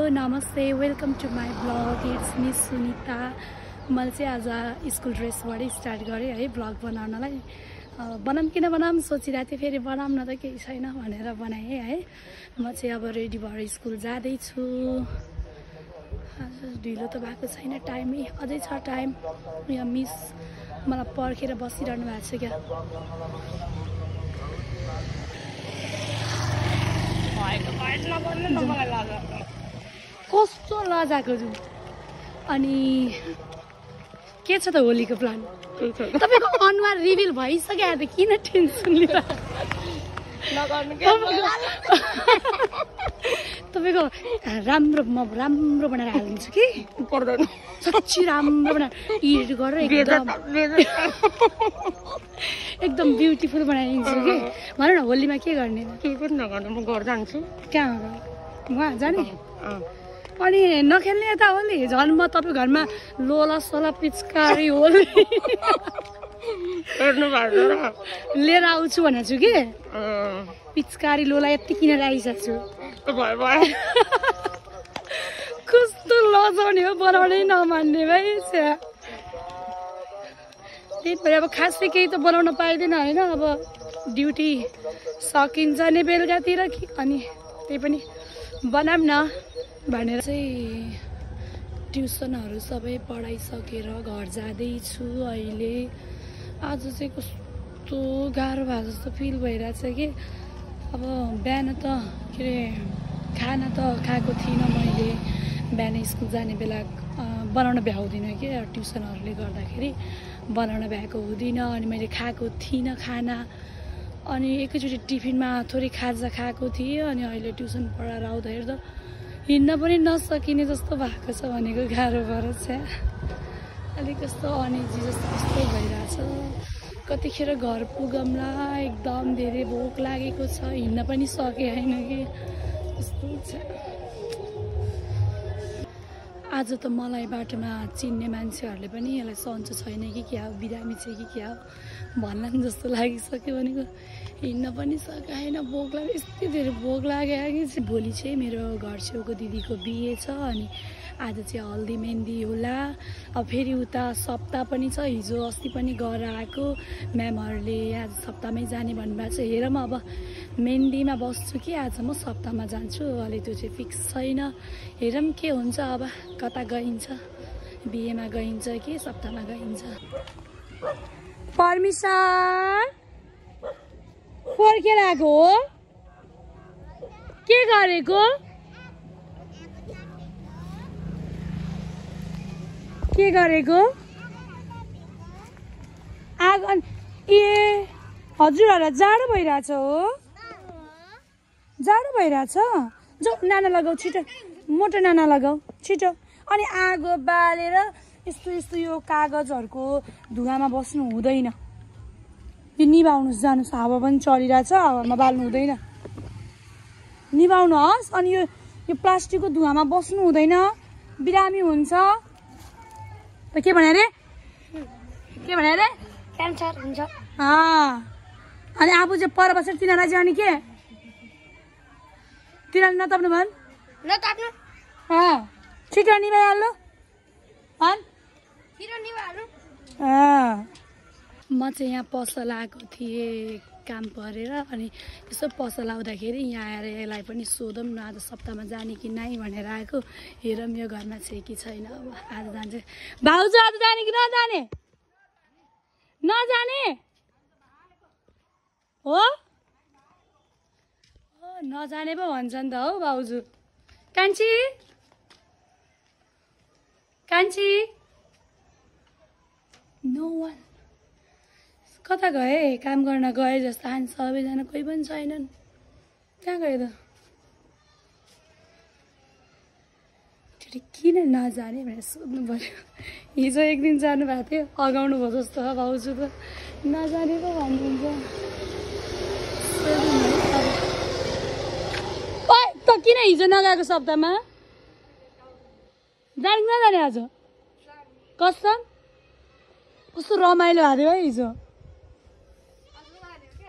नमस्ते welcome to my blog it's miss Sunita. मैले चाहिँ आज स्कुल ड्रेसबाटै स्टार्ट गरेँ है ब्लग बनाउनलाई। बनाऊँ किन बनाऊँ सोचिरहेको थिएँ, फेरि बनाऊँ न त केही छैन भनेर बनाएँ है। म चाहिँ अब रेडी भएर स्कुल जाँदैछु। ढिलो त भएको छैन, टाइमै अझै छ टाइम। यहाँ मिस मलाई पर्खेर बसिरहनु भएको छ क्या। कस्तो लजाको जु। अनि के छ त होलीको प्लान? तपाईँको अनुहार रिभिल भइसक्यो त किन टेन्सन तपाईँको राम्रो म राम्रो बनाएर हालिदिन्छु कि पर्दैन। साँच्ची राम्रो बनाएर एडिट गरेर एकदम ब्युटिफुल बनाइदिन्छु कि। भन न होलीमा के गर्ने? केही पनि नगर्नु, म घर जान्छु। कहाँ उहाँ जाने? अनि नखेल्ने यता होली? झन् म तपाईँ घरमा लोला सोला पिचकारी होली लिएर आउँछु भनेको छु कि। पिचकारी लोला यति किनेर आइसकेको छु। कस्तो लजाउने हो, बनाउनै नमान्ने भाइ। त्यही भएर अब खासै केही त बनाउन पाइँदैन होइन। अब ड्युटी सकिन्छ नि बेलुकातिर कि, अनि त्यही पनि बनाऊँ न भनेर चाहिँ ट्युसनहरू सबै पढाइसकेर घर जाँदैछु अहिले। आज चाहिँ कस्तो गाह्रो भएको जस्तो फिल भइरहेछ कि। अब बिहान त के अरे खाना त खाएको थिइनँ मैले। बिहान स्कुल जाने बेला बनाउन भ्याउँदिनँ कि, ट्युसनहरूले गर्दाखेरि बनाउन भ्याएको हुँदिनँ। अनि मैले खाएको थिइनँ खाना। अनि एकैचोटि टिफिनमा थोरै खाजा खाएको थिएँ। अनि अहिले ट्युसन पढाएर आउँदाखेरि त हिँड्न पनि नसकिने जस्तो भएको छ भनेको। गाह्रो भएर चाहिँ अलिक कस्तो अनेजी जस्तो कस्तो भइरहेछ। कतिखेर घर पुगौँला, एकदम धेरै भोक लागेको छ, हिँड्न पनि सकेँ होइन कि कस्तो छ। आज त मलाई बाटोमा चिन्ने मान्छेहरूले पनि यसलाई सन्चो छैन कि क्या हो, बिरामी छ कि क्या हो भन्ला जस्तो लागिसक्यो भनेको। हिँड्न पनि सकेन, भोक लाग्यो, यति धेरै भोक लाग्यो कि। भोलि चाहिँ मेरो घर छेउको दिदीको बिहे छ। अनि आज चाहिँ हल्दी मेहन्दी होला। अब फेरि उता सप्ताह पनि छ। हिजो अस्ति पनि गएर आएको म्यामहरूले आज सप्ताहमै जाने भन्नुभएको छ। हेरौँ अब मेहन्दीमा बस्छु कि आज म सप्ताहमा जान्छु, अहिले त्यो चाहिँ फिक्स छैन। हेरौँ के हुन्छ। अब कता गइन्छ, बिहेमा गइन्छ कि सप्ताहमा गइन्छ। परमिसन फर्केर आएको हो? के गरेको? के गरेको? आगो ए हजुरहरूलाई जाडो भइरहेछ हो? जाडो भइरहेछ? जो नाना लगाऊ छिटो, मोटो नाना लगाऊ छिटो। अनि आगो बालेर यस्तो यस्तो यो कागजहरूको धुवामा बस्नु हुँदैन। यो निभाउनुहोस्, जानुहोस्, हावा पनि चलिरहेछ, हावामा बाल्नु हुँदैन, निभाउनुहोस्। अनि यो प्लास्टिकको धुवामा बस्नु हुँदैन, बिरामी हुन्छ। त के भने अरे? के भने अरे? क्यान्सर हुन्छ। अनि आफू चाहिँ पर बसेर तिनीहरूलाई जाने के? तिनीहरूले नताप्नु भन्? नताप्नु। छिटो निभाइहाल्नु भन्। म चाहिँ यहाँ पसल आएको थिएँ काम परेर। अनि यसो पसल आउँदाखेरि यहाँ आएर यसलाई पनि सोधौँ न आज सप्ताहमा जाने कि नै भनेर आएको। हेरौँ यो घरमा छ कि छैन। अब आज जान्छ। भाउजू आज जाने कि नजाने? नजाने हो? नजाने पो भन्छ नि त हौ भाउजू। कान्छी कान्छी नो वान कता गए? काम गर्न गए जस्तो हामी सबैजना, कोही पनि छैनन्। कहाँ गयो त? किन नजाने भनेर सोध्नु पर्यो। हिजो एक दिन जानुभएको थियो, अगाउनु भयो जस्तो हो भाउजू त। नजाने पो भन्नुहुन्छ। त किन हिजो नगएको सप्ताहमा? जाने नजाने आज? कसम कस्तो रमाइलो हाल्यो है हिजो।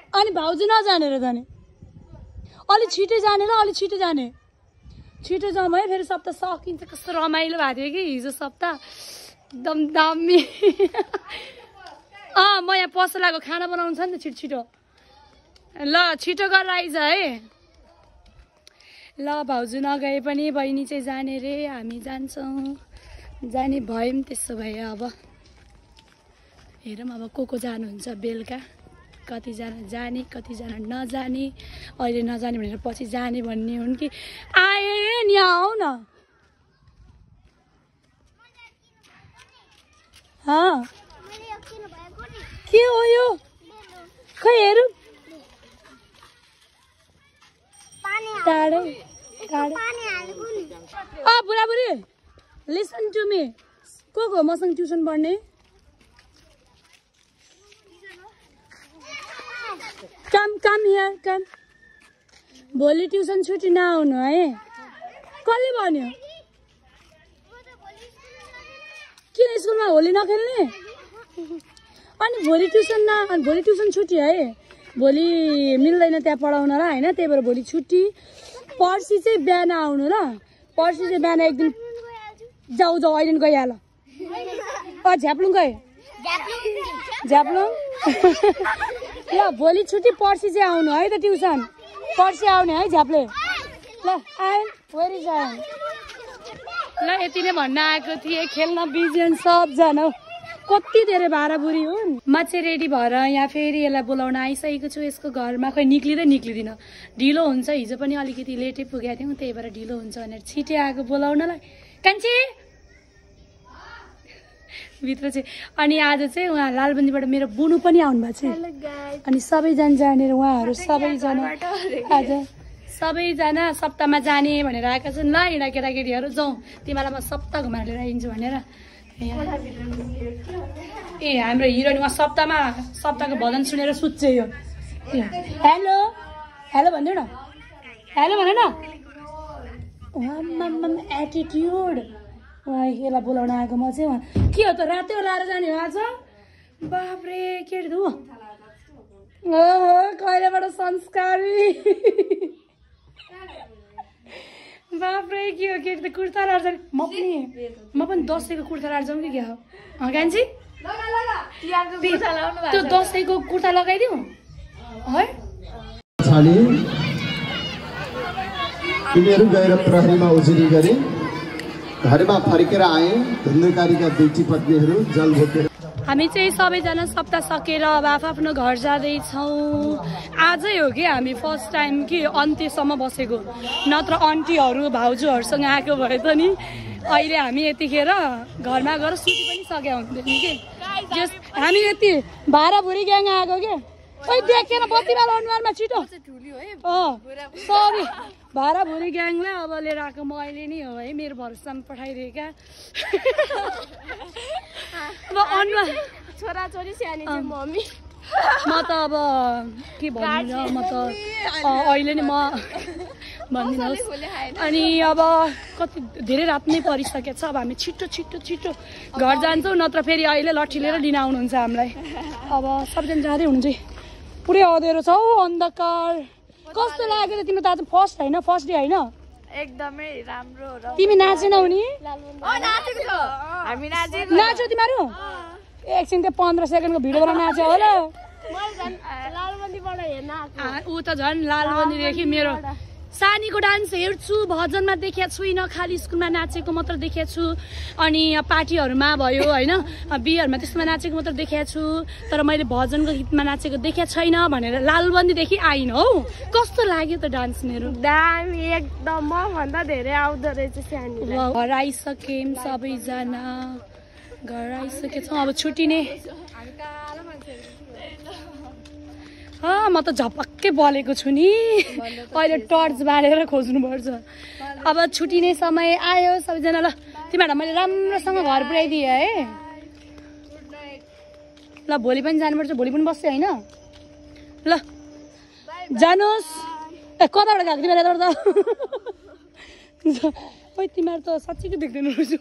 अनि भाउजू नजानेर जाने? अलि छिटै जाने ल, अलि छिटो जाने। छिटो जाउँ है, फेरि सप्ताह सकिन्छ। कस्तो रमाइलो भएको थियो कि हिजो सप्ताह, एकदम दामी। म यहाँ पसलाको खाना बनाउनु छ नि त, छिटो छिटो ल, छिटो गरेर आइज है। ल भाउजू नगए पनि बहिनी चाहिँ जाने रे, हामी जान्छौँ। जाने भयौँ त्यसो भए। अब हेरौँ अब को जानुहुन्छ बेलुका, कतिजना जाने कतिजना नजाने। अहिले नजाने भनेर पछि जाने भन्ने हुन् कि आए नि, आऊ न। के हो यो, खै हेरौँ। टाढै टाढै बुढाबुढी लिसन टु मी। को मसँग ट्युसन पढ्ने? काम यहाँ काम। भोलि ट्युसन छुट्टी नआउनु है। कसले भन्यो? किन स्कुलमा होली नखेल्ने? अनि भोलि ट्युसन छुट्टी है। भोलि मिल्दैन त्यहाँ पढाउनलाई होइन, त्यही भएर भोलि छुट्टी। पर्सि चाहिँ बिहान आउनु ल। पर्सि चाहिँ बिहान एक दिन जाऊ अहिले गइहाल। झ्याप्लुङ गए झ्याप्लुङ। ल भोलि छुट्टी, पर्सि चाहिँ आउनु है त ट्युसन। पर्सि आउने है झ्याप्ले। ल आएन वेयर इज आएन। ल यति नै भन्न आएको थिएँ, खेल्न बिजी सबजना। कति धेरै भाडाबुरी हुन्। म चाहिँ रेडी भएर यहाँ फेरि यसलाई बोलाउन आइसकेको छु यसको घरमा। खै निक्लिँदिनँ, ढिलो हुन्छ। हिजो पनि अलिकति लेटै पुगेको थियौँ, त्यही भएर ढिलो हुन्छ भनेर छिटै आएको बोलाउनलाई। कान्छी भित्र चाहिँ। अनि आज चाहिँ उहाँ लालबन्दीबाट मेरो बुनु पनि आउनु भएको छ। अनि सबैजना जानेर उहाँहरू सबैजना आज सबैजना सप्ताहमा जाने भनेर आएका छन्। ल हिँडा केटाकेटीहरू जाउँ, तिमीलाई म सप्ताह घुमाएर लिएर आइदिन्छु भनेर। ए हाम्रो हिरोनी उहाँ सप्ताहको भजन सुनेर सुत्छ यो। हेलो हेलो भन्नु न, हेलो भन न। एटिट्युड यसलाई बोलाउन आएको म चाहिँ। उहाँ के हो त रातै लाएर जाने हो आज? बाफ्रे के अरे ओहो कहिलेबाट संस्कारी। बाफ्रे के हो के त कुर्ता लाएर जाने। म पनि दसैँको कुर्ता लाएर जाउँ कि क्या हो कान्छी? त्यो दसैँको कुर्ता लगाइदिउँ है। तिनीहरू गएर प्रहरीमा उजुरी गरे, घरमा फर्केर आए। धुन्धुकारीका दुईटी पत्नीहरू जल बोकेर। हामी चाहिँ सबैजना सप्ताह सकेर अब आफ्नो घर जाँदैछौँ। आजै हो कि हामी फर्स्ट टाइम कि अन्त्यसम्म बसेको, नत्र आन्टीहरू भाउजूहरूसँग आएको भए त नि अहिले हामी यतिखेर घरमा गएर सुति पनि सकेका हुन्थ्यौँ कि। जस हामी यति भाडाभुरी ग्याङ आएको के। ओइ देखेन बत्तीवाला अनुहारमा छिटो। सरी भाडाभुरी ग्याङलाई अब लिएर आएको म अहिले नै हो है, मेरो भरोसामा पठाइदिएका। अब अनुहार छोराछोरी सानी चाहिँ मम्मी। म त अब के भन्नु, म त अहिले नै म भनिदिनुहोस्। अनि अब कति धेरै रात नै परिसकेको छ। अब हामी छिटो छिटो छिटो घर जान्छौँ, नत्र फेरि अहिले लट्ठी लिएर लिन आउनुहुन्छ हामीलाई। अब सबैजना जाँदै हुनुहुन्छ। पुरै अँध्यारो छ हौ, अन्धकार। कस्तो लाग्यो त तिम्रो त आज फर्स्ट होइन, फर्स्ट डे होइन? एकदमै राम्रो। तिमी नाचेनौ नि? हामी नाच्यो तिमीहरू? एकछिन त्यो 15 सेकेन्डको भिडियोबाट नाच्यो होला। ऊ त झन् लालबन्दीदेखि मेरो सानीको डान्स हेर्छु, भजनमा देखेको छुइनँ, खालि स्कुलमा नाचेको मात्र देखेको छु। अनि पार्टीहरूमा भयो होइन, बिहेहरूमा त्यसमा नाचेको मात्र देखेको छु, तर मैले भजनको गीतमा नाचेको देखेको छैन भनेर लालबन्दीदेखि आइन हौ। कस्तो लाग्यो त डान्स मेरो? दामी एकदम। मभन्दा धेरै आउँदो रहेछ सानीलाई। घर आइसक्यौँ सबैजना, घर आइसकेछौँ। अब छुट्टी नै। म त झपक्कै बलेको छु नि, अहिले टर्च बालेर खोज्नुपर्छ। अब छुट्टिने समय आयो सबैजना। ल तिमीहरूलाई मैले राम्रोसँग घर पुर्याइदिएँ है। ल भोलि पनि जानुपर्छ, भोलि पनि बस्छु होइन? ल जानुहोस्। कताबाट गएको तिमीहरू यताबाट त? खोइ तिमीहरू त साँच्चीकै देख्दैन रहेछ।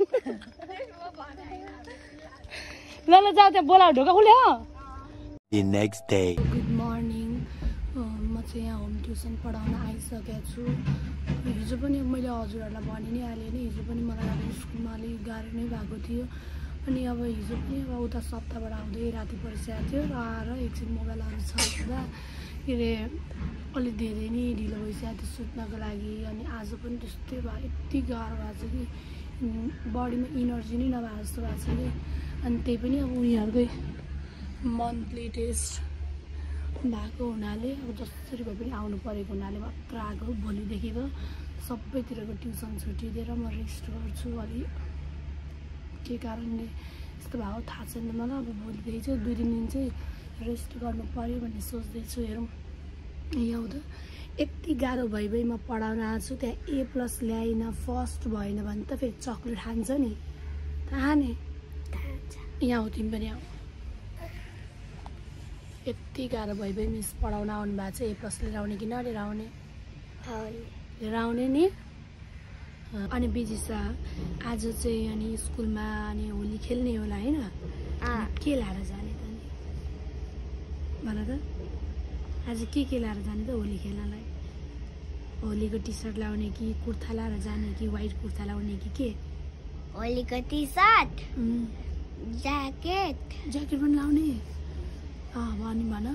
ल जाऊ त्यहाँ बोला ढोका खुल्यो। The next day. Good morning. म चाहिँ यहाँ होम ट्युसन पढाउन आइसकेको छु। हिजो पनि मैले हजुरहरूलाई भनि नै हालेँ नि, हिजो पनि मलाई अब स्कुलमा अलिक गाह्रो नै भएको थियो। अनि अब हिजो पनि अब उता सप्ताहबाट आउँदै राति परिसकेको थियो र आएर एकछिन मोबाइलहरू छर्दा के अरे अलिक धेरै नै ढिलो भइसकेको थियो सुत्नको लागि। अनि आज पनि त्यस्तै भयो, यति गाह्रो भएको छ कि बडीमा इनर्जी नै नभए जस्तो भएको छ कि। अनि त्यही पनि अब उनीहरूकै मन्थली टेस्ट भएको हुनाले अब जसरी भए पनि आउनु परेको हुनाले मात्र आएको। भोलिदेखिको सबैतिरको ट्युसन छुट्टिदिएर म रेस्ट गर्छु। अलि के कारणले यस्तो भएको थाहा छैन मलाई। अब भोलिदेखि चाहिँ 2-3 दिन चाहिँ रेस्ट गर्नु पऱ्यो भन्ने सोच्दैछु। हेरौँ यहाँ आउँदा यति गाह्रो भइ म पढाउन आएको छु, त्यहाँ A+ ल्याइन, फर्स्ट भएन भने त फेरि चक्लेट खान्छ नि, थाहा नि। यहाँ हो तिमी पनि आऊ। यति गाह्रो भइ मिस पढाउन आउनु भएको छ। A+ लिएर आउने कि नलिएर आउने? लिएर आउने नि। अनि बिजिसा आज चाहिँ अनि स्कुलमा अनि होली खेल्ने होला होइन? के लाएर जाने त नि भन त? आज के लाएर जाने त होली खेल्नलाई? होलीको टी सर्ट लाउने कि कुर्ता लाएर जाने कि व्हाइट कुर्ता लाउने कि के? होलीको टी सर्ट, ज्याकेट पनि लाउने। अनि भन।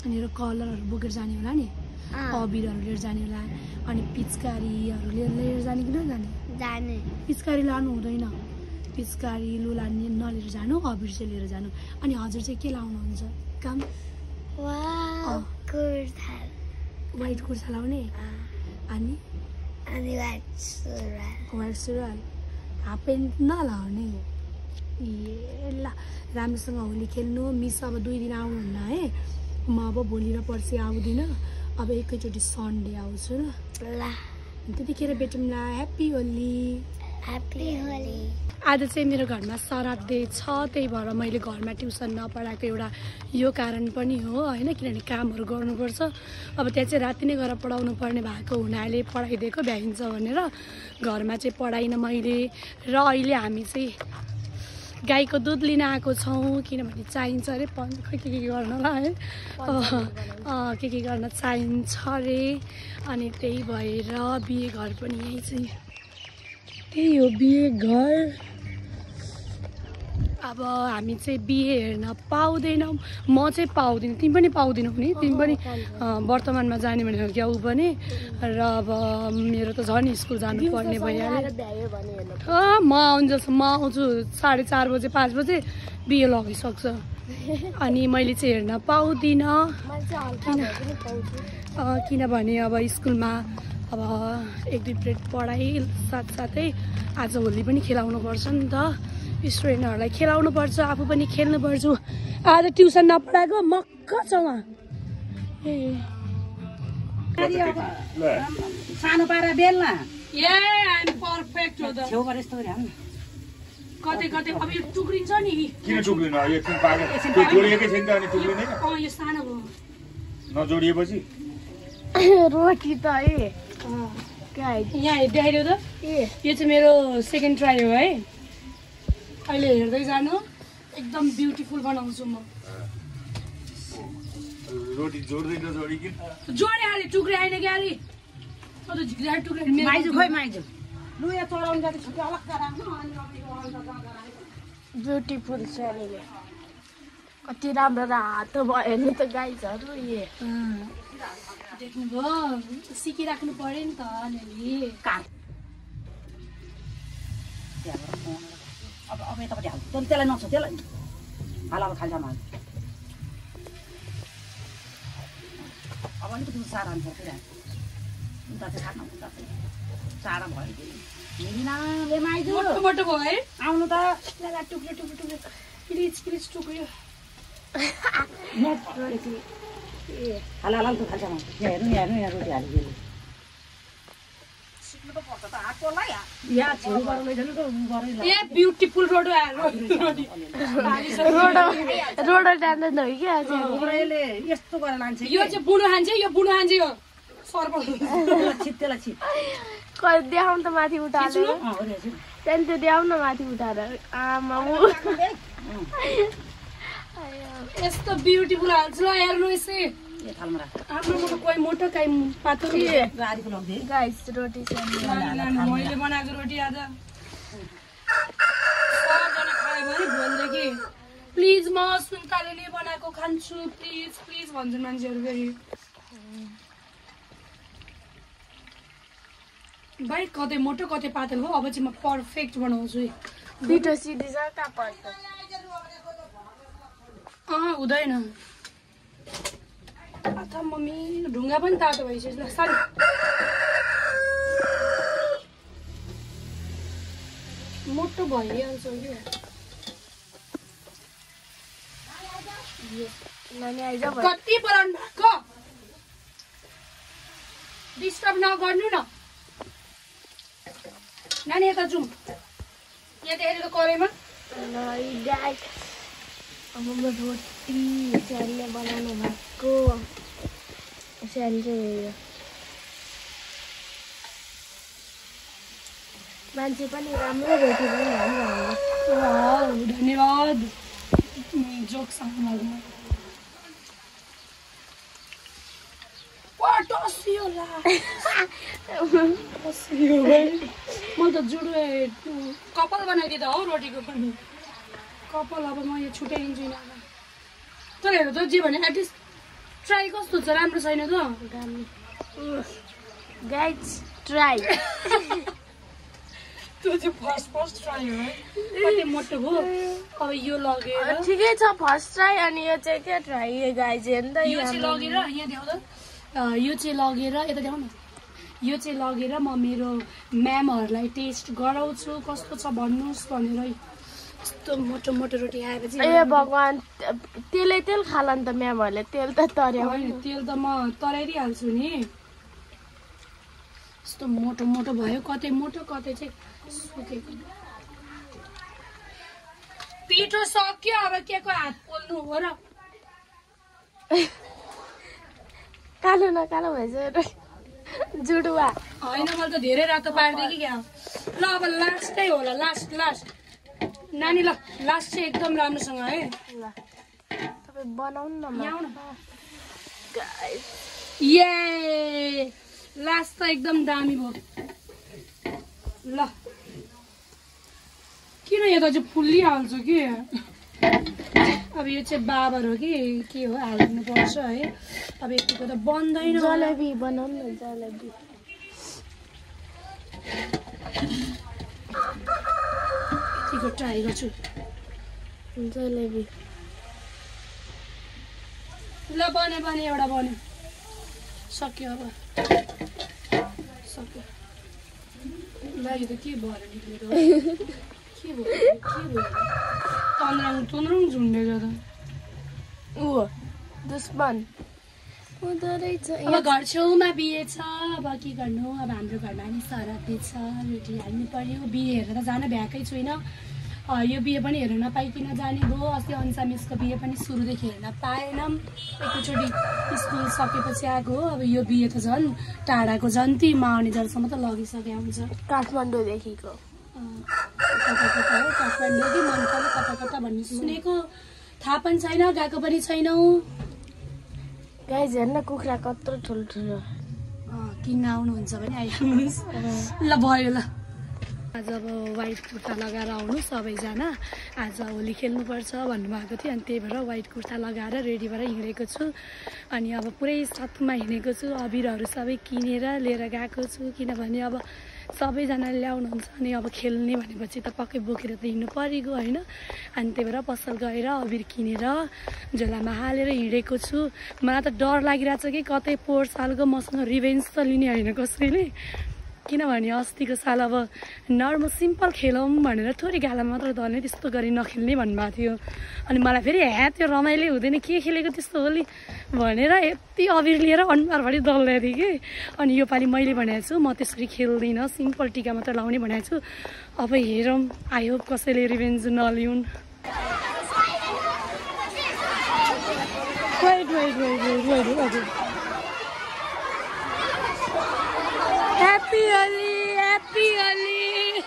अनि र कलरहरू बोकेर जाने होला नि, अबिरहरू लिएर जाने होला। अनि पिचकारीहरू लिएर जाने कि नजाने? जाने। पिचकारी लानु हुँदैन, पिचकारी लु लाने नलिएर जानु, अबिर चाहिँ लिएर जानु। अनि हजुर चाहिँ के लाउनुहुन्छ काम? व्हाइट कुर्ता लाउने। अनि व्हाइट सुरुवाल, हाफ प्यान्ट नलाउने। ए ल, राम्रोसँग होली खेल्नु। मिस अब 2 दिन आउनुहुन्न है, म अब भोलि र पर्सि आउँदिनँ। अब एकैचोटि सन्डे आउँछु ल। त्यतिखेर भेटौँला। ह्याप्पी होली। आज चाहिँ मेरो घरमा श्राद्ध छ, त्यही भएर मैले घरमा ट्युसन नपढाएको एउटा यो कारण पनि हो होइन, किनभने कामहरू गर्नुपर्छ। अब त्यहाँ चाहिँ राति नै गएर पढाउनु पर्ने भएको हुनाले पढाइदिएको भ्याइन्छ भनेर घरमा चाहिँ पढाइनँ मैले। र अहिले हामी चाहिँ गाईको दुध लिन आएको छौँ, किनभने चाहिन्छ अरे खै के गर्नलाई है, के गर्न चाहिन्छ अरे। अनि त्यही भएर बिहे घर पनि यहीँ चाहिँ त्यही हो बिहे घर। अब हामी चाहिँ बिहे हेर्न पाउँदैनौँ, म चाहिँ पाउँदिनँ, तिमी पनि पाउँदिनौ नि। तिमी पनि वर्तमानमा जाने भनेको क्या ऊ पनि। र अब मेरो त झन् स्कुल जानुपर्ने भइहाल्यो। म आउँछु 4:30 बजे 5 बजे बिहे लगिसक्छ। अनि मैले चाहिँ हेर्न पाउँदिनँ किनभने अब स्कुलमा अब 1-2 पिरियड पढाइ साथसाथै आज होली पनि खेलाउनु पर्छ नि त। स्टुडेन्टहरूलाई खेलाउनु पर्छ, आफू पनि खेल्नु पर्छ। आज ट्युसन नपढाएको मक्क छ उहाँ। सानो पारा बेल्न पर्फेक्ट हो त। कतै अब यो टुक्रिन्छ नि। किन टुक्रिनु? एकछिन पाके त्यो जोडिएकै छैन त अनि टुक्रिँदैन? यो सानो हो नजोडिएपछि रोटी त है यहाँ देखाइदेऊ त। यो चाहिँ मेरो सेकेन्ड ट्राई हो है। अहिले हेर्दै जानु, एकदम ब्युटिफुल बनाउँछु म। रोटी जोड्दै नजोडिकिन जोडे हाले टुक्रे आइन क्यारी अझ झिक्रा टुक्रे माइजु खोइ माइजु लु यहाँ चढाउनु जाति छुट्टै अलग राख्नु। अनि ब्युटिफुल छ अहिले। कति राम्रो हात भयो नि त गाइजहरू। देख्नुभयो, सिकिराख्नु पर्यो नि त अलिअलि। अब यतापट्टि हाल्छ, त्यसलाई नछ, त्यसलाई हाल अब खाल्छामा हाल। अब अलिकति सारा हाल्छ, उता चाहिँ खानु, उता चाहिँ सारा भयो। मोटो भयो है। आउनु त टुक्रे प्लिज टुक्रियो। हाल हाल त खाल्छामा। हेर्नु यहाँ रोटी हालिदिनु। सिक्नु त पर्छ त हातकोलाई। यहाँ छेउ गरेर लैजानु त गरेर। ए ब्युटिफुल रोड जाँदैन हो कि आज यसले यस्तो गरेर लान्छ। यो चाहिँ बुढो हान्छ, यो बुढो हान्छ, यो सर्प छिट्टेलाई छिट देखाउनु त माथि उठाएर। त्यहाँदेखि त्यो देखाउनु न माथि उठाएर। आमा यस्तो ब्युटिफुल हाल्छ ल। हेर्नु यसै ये थालमा राख हाम्रो कोही मोटो कोही पातलो गाडीको लग्दै गाइस रोटी मैले बनाएको रोटी आज सबजना खायो भने भोलिदेखि प्लिज म सुन्तलेले बनाएको खान्छु प्लिज प्लिज भन्छन् मान्छेहरू फेरि भाइ कतै मोटो कतै पातलो हो अब चाहिँ म पर्फेक्ट बनाउँछु पिठो सिधी छ कहाँ पर्छ हुँदैन अथवा मम्मी ढुङ्गा पनि तातो भइसक्यो ल सारी मोटो भइहाल्छ कि नानी आइज कति पराउनु भएको डिस्टर्ब नगर्नु न नानी यता जाउँ यहाँ देखेको कराईमा अब रोटी स्यालले बनाउनु भएको स्याल चाहिँ मान्छे पनि राम्रो रोटी बनाइहाल्नु धन्यवाद जोकसँग लाग्नु म त जुडो कपाल बनाइदिँदा हो रोटीको पनि कपाल अब म यो छुट्याइदिन्छु नि तर हेर त जे भने एटलिस्ट ट्राई कस्तो छ राम्रो छैन त गाइस ट्राई त्यो चाहिँ फर्स्ट ट्राई हो है कति मोटो भयो अब यो लगेर ठिकै छ फर्स्ट ट्राई अनि यो चाहिँ के ट्राई गाइस हेर्नु त यो चाहिँ लगेर यहाँ देऊ त यो चाहिँ लगेर यता देऊ न यो चाहिँ लगेर म मेरो म्यामहरूलाई टेस्ट गराउँछु कस्तो छ भन्नुहोस् भनेर यस्तो मोटो मोटो रोटी आएपछि ए भगवान तेल खाला नि त म्यामहरूले तेल त तर्याउ होइन तेल त म तराइदिइहाल्छु नि यस्तो मोटो मोटो भयो कतै मोटो कतै चाहिँ सुकेको पिठो सक्यो अब के को हात पोल्नु हो र कालो न कालो भएछ जुडुवा होइन मैले त धेरै रातो पारिदिएँ कि क्या ल अब लास्टै होला लास्ट नानी ल लास्ट चाहिँ एकदम राम्रोसँग है ल तपाईँ बनाउनु न ये लास्ट त एकदम दामी भयो ल किन यता चाहिँ फुलिहाल्छ कि अब यो चाहिँ बाबर हो कि के हो हाल्नु पर्छ है अब यतिको त बन्दैन जलेबी बनाउनु न जलेबी यतिको ट्राई गर्छु जलेबी ल बने एउटा बन्यो सक्यो अब सक्यो ल यो त के भएर निक्लेको के भयो तन्द्राङ झुन्डेको त दुश्मन हुँदो रहेछ अब घर छेउमा बिहे छ अब के गर्नु अब हाम्रो घरमा नि सराते छ रोटी हाल्नु पर्यो बिहे हेरेर जान भ्याएकै छुइनँ यो बिहे पनि हेर्न नपाइकन जाने भयो अस्ति अन्सा मिसको बिहे पनि सुरुदेखि हेर्न पाएनौँ एकैचोटि स्कुल सकेपछि आएको हो अब यो बिहे त झन् टाढाको जन्ती आउने जलसम्म त लगिसके हुन्छ काठमाडौँदेखिको कता कता हो काठमाडौँ कि मनकाले कता कता भन्ने सुनेको थाहा पनि छैन गएको पनि छैनौँ गाइस हेर्न कुखुरा कत्रो ठुल्ठुलो किन्न आउनुहुन्छ भने आइहाल्नुहोस् ल भयो ल आज अब वाइट कुर्ता लगाएर आउनु सबैजना आज होली खेल्नुपर्छ भन्नुभएको थियो अनि त्यही भएर वाइट कुर्ता लगाएर रेडी भएर हिँडेको छु अनि अब पुरै साथमा हिँडेको छु अबिरहरू सबै किनेर लिएर गएको छु किनभने अब सबैजनाले ल्याउनुहुन्छ अनि अब खेल्ने भनेपछि त पक्कै बोकेर त हिँड्नु परेको होइन अनि त्यही भएर पसल गएर अबिर किनेर झोलामा हालेर हिँडेको छु मलाई त डर लागिरहेछ कि कतै पोहोर सालको मसँग रिभेन्ज त लिने होइन कसैले किनभने अस्तिको साल अब नर्मल सिम्पल खेलौँ भनेर थोरै गाला मात्र दल्ने त्यस्तो गरी नखेल्ने भन्नुभएको थियो अनि मलाई फेरि त्यो रमाइलो हुँदैन के खेलेको त्यस्तो होली भनेर यति अबिर लिएर अनुहारभरि दल्दै थिएँ कि अनि योपालि मैले भनेको छु म त्यसरी खेल्दिनँ सिम्पल टिका मात्र लाउने भनेको छु अब हेरौँ आई होप कसैले revenge नलिउन् Happy Holi! Happy Holi!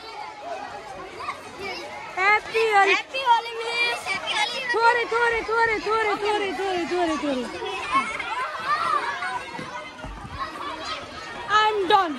Happy Holi! Happy Holi, miss! Happy Holi! Thore. am done.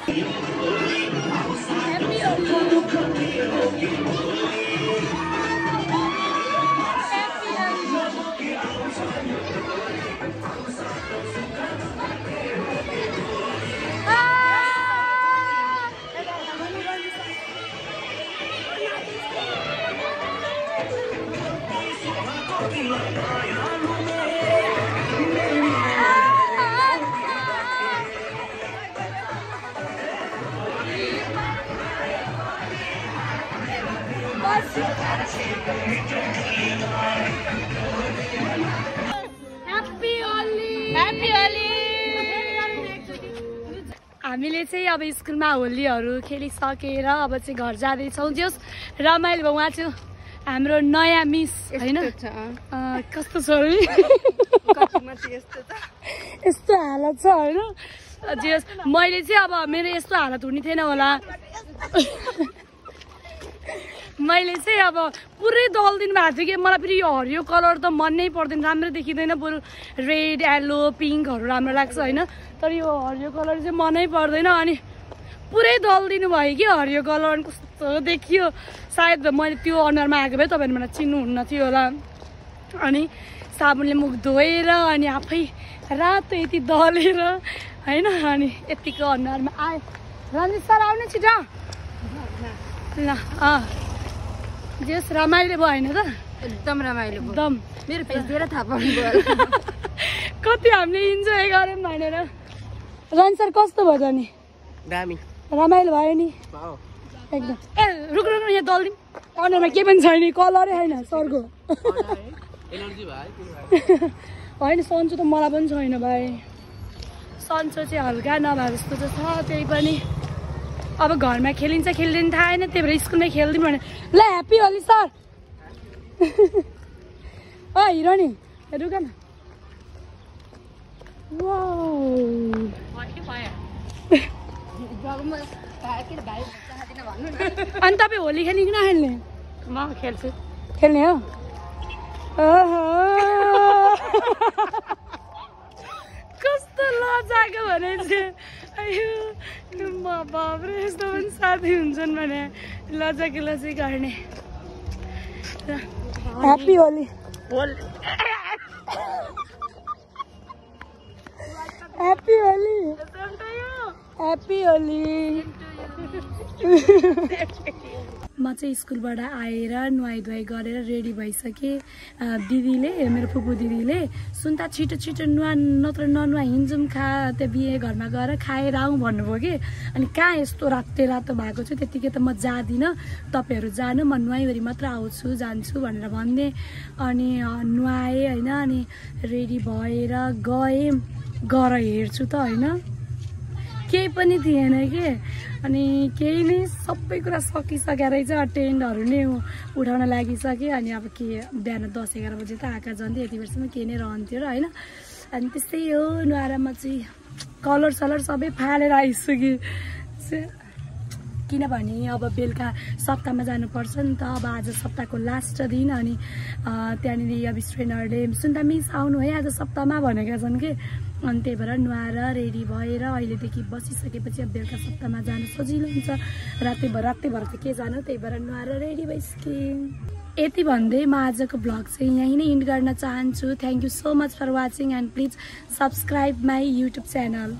हामीले चाहिँ अब स्कुलमा होलीहरू खेलिसकेर अब चाहिँ घर जाँदैछौँ। जस रमाइलो भयो। उहाँ चाहिँ हाम्रो नयाँ मिस होइन कस्तो छ यस्तो हालत छ होइन। जस मैले चाहिँ अब मेरो यस्तो हालत हुने थिएन होला। मैले चाहिँ अब पुरै दल्दिनु भएको थियो कि मलाई फेरि यो हरियो कलर त मन नै पर्दैन, राम्रो देखिँदैन। बरु रेड येल्लो पिङ्कहरू राम्रो लाग्छ होइन। तर यो हरियो कलर चाहिँ मनै पर्दैन। अनि पुरै दल्दिनु भयो कि हरियो कलर कस्तो देखियो। सायद मैले त्यो अनुहारमा आएको भए तपाईँहरू मलाई चिन्नुहुन्न थियो होला। अनि साबुनले मुख धोएर अनि आफै रातो यति दलेर होइन अनि यतिको अनुहारमा आयो। रञ्जित सर आउने छिटो ल। जस रमाइलो भयो होइन त? एकदम रमाइलो भयो। एकदम मेरो फेस देखेर थाहा पाउनु भयो कति हामीले इन्जोय गऱ्यौँ भनेर। रञ्जित सर कस्तो भयो त नि? दामी रमाइलो भयो नि एकदम। ए रुक रुक यहाँ दल्दिउँ। अनुहारमा केही पनि छैन, कलरै छैन सरको। होइन सन्चो त मलाई पनि छैन भाइ। सन्चो चाहिँ हल्का नभए जस्तो त छ। त्यही पनि अब घरमा खेलिन्छ खेल्दैन थाहा होइन, त्यही भएर स्कुलमै खेलिदिउँ भने। ल ह्याप्पी होली सर। हिरो नि रुक न। अनि तपाईँ होली खेल्ने कि नखेल्ने? म खेल्छु। खेल्ने हो? कस्तो लजाको भने चाहिँ अयो म बाब्रे यस्तो पनि साथी हुन्छन् भने लजाकी गर्ने। Happy Holi. Happy Holi. Happy Holi. म चाहिँ स्कुलबाट आएर नुहाई धुवाई गरेर रेडी भइसकेँ। दिदीले मेरो फुपू दिदीले सुन्ता छिटो छिटो नत्र ननुहा हिँड्छौँ त्यो बिहे घरमा गएर खाएर आउँ भन्नुभयो कि। अनि कहाँ यस्तो रातो रातो भएको छ, त्यतिकै त म जाँदिनँ, तपाईँहरू जानु, म नुहाइवरी मात्र आउँछु जान्छु भनेर भन्ने। अनि नुहाएँ होइन। अनि रेडी भएर गएँ, गएर हेर्छु त होइन केही पनि थिएन कि। अनि केही नै सबै कुरा सकिसकेर रहेछ। टेन्टहरू नै उठाउन लागिसक्यो। अनि अब के बिहान 10-11 बजे त आँखा जान्थ्यो, यति बेरसम्म केही नै रहन्थ्यो र होइन। अनि त्यस्तै हो। नुहाएर म चाहिँ कलर सलर सबै फालेर आइसक्यो। किनभने अब बेलुका सप्ताहमा जानुपर्छ नि त। अब आज सप्ताहको लास्ट दिन। अनि त्यहाँनिर अब स्टुडेन्टहरूले सुन्दा मिस आउनु है आज सप्ताहमा भनेका छन् कि। अनि त्यही भएर नुहाएर रेडी भएर अहिलेदेखि बसिसकेपछि अब बेलुका सप्ताहमा जानु सजिलो हुन्छ। रातै भएर त के जानु, त्यही भएर नुहाएर रेडी भइसकेँ। यति भन्दै म आजको भ्लग चाहिँ यहीँ नै इन्ड गर्न चाहन्छु। Thank you so much for watching and please subscribe my YouTube channel.